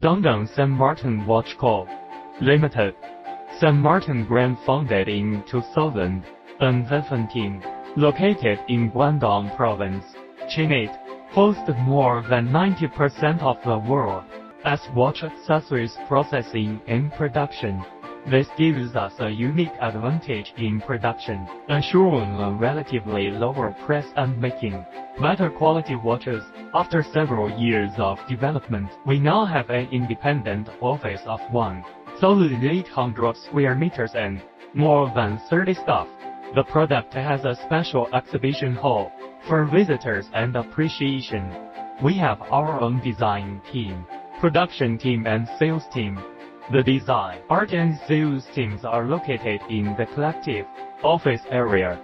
Dongdong Sanmartin Watch Co. Limited. Sanmartin brand founded in 2017, located in Guangdong Province, Chinese, hosts more than 90% of the world's watch accessories processing and production. This gives us a unique advantage in production, ensuring a relatively lower price and making better quality watches. After several years of development, we now have an independent office of 1,800 square meters and more than 30 staff. The product has a special exhibition hall for visitors and appreciation. We have our own design team, production team and sales team. The design, art and sales teams are located in the collective office area.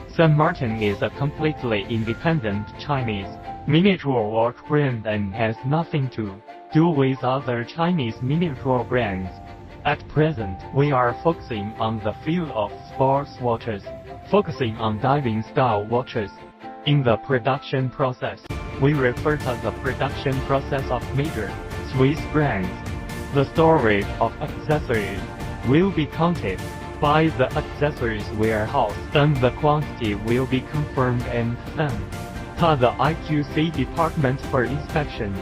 Sanmartin is a completely independent Chinese miniature watch brand and has nothing to do with other Chinese miniature brands. At present, we are focusing on the field of sports watches, focusing on diving style watches. In the production process, we refer to the production process of major Swiss brands. The storage of accessories will be counted by the accessories warehouse, and the quantity will be confirmed and sent to the IQC department for inspection.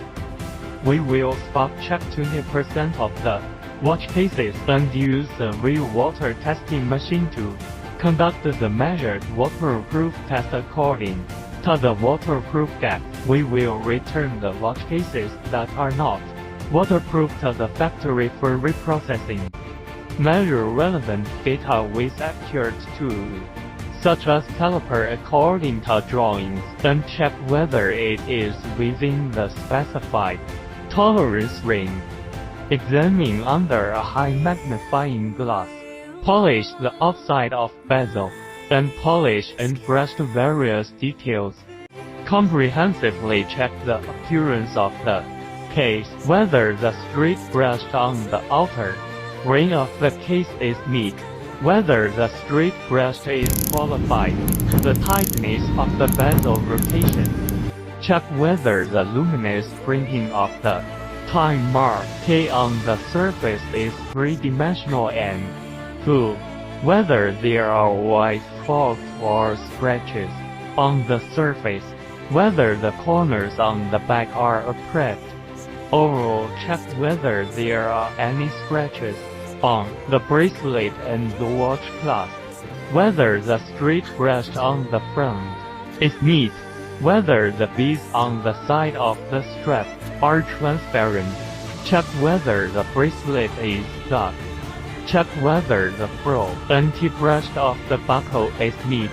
We will spot check 20% of the watch cases and use a real water testing machine to conduct the measured waterproof test. According to the waterproof gap, we will return the watch cases that are not waterproof to the factory for reprocessing. Measure relevant data with accurate tools, such as caliper according to drawings, and check whether it is within the specified tolerance range. Examine under a high magnifying glass. Polish the outside of bezel, and polish and brush various details. Comprehensively check the appearance of the case, whether the straight brushed on the outer ring of the case is neat, whether the straight brushed is qualified, the tightness of the bezel rotation. Check whether the luminous printing of the time mark K on the surface is three-dimensional, and 2. Whether there are white spots or scratches on the surface, whether the corners on the back are appreciated. Overall, check whether there are any scratches on the bracelet and the watch clasp, whether the straight brush on the front is neat, whether the beads on the side of the strap are transparent. Check whether the bracelet is stuck. Check whether the pearl anti-brush of the buckle is neat,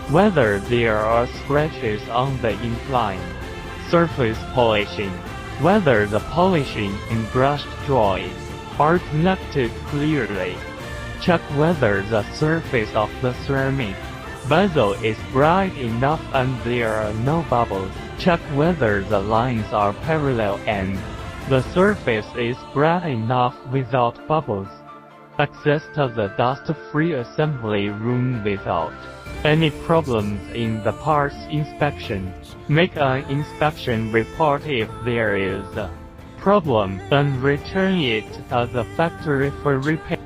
whether there are scratches on the inclined surface polishing, whether the polishing and brushed joints are connected clearly. Check whether the surface of the ceramic bezel is bright enough and there are no bubbles. Check whether the lines are parallel and the surface is bright enough without bubbles. Access to the dust-free assembly room without any problems in the parts inspection. Make an inspection report if there is a problem and return it to the factory for repair.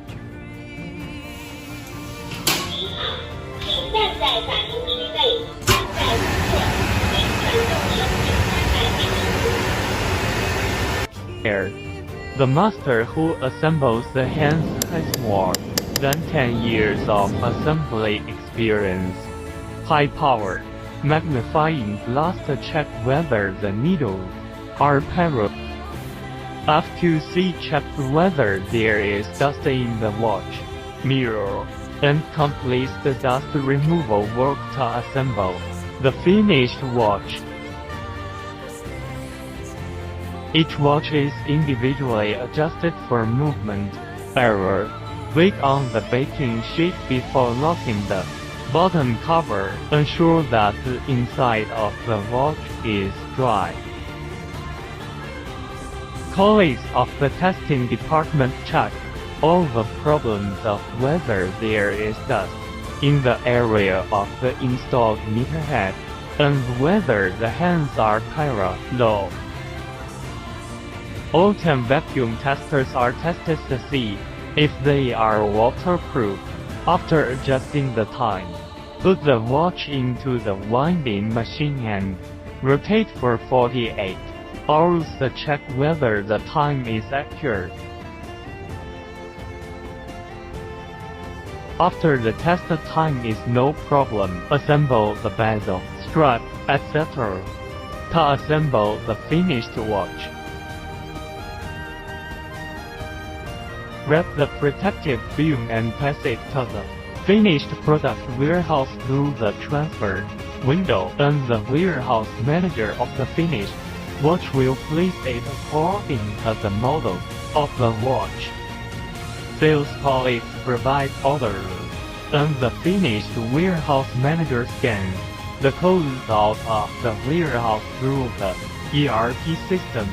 The master who assembles the hands has more than 10 years of assembly experience. High power magnifying glass to check whether the needles are parallel. FQC checks whether there is dust in the watch mirror and completes the dust removal work to assemble the finished watch. Each watch is individually adjusted for movement error. Wait on the baking sheet before locking the bottom cover. Ensure that the inside of the watch is dry. Colleagues of the testing department check all the problems of whether there is dust in the area of the installed meter head and whether the hands are parallel. All 10 vacuum testers are tested to see if they are waterproof. After adjusting the time, put the watch into the winding machine and rotate for 48 hours to check whether the time is accurate. After the tested time is no problem, assemble the bezel, strap, etc. to assemble the finished watch. Wrap the protective film and pass it to the finished product warehouse through the transfer window, and the warehouse manager of the finished watch will place it according to the model of the watch. Sales colleagues provide orders, and the finished warehouse manager scans the codes out of the warehouse through the ERP system.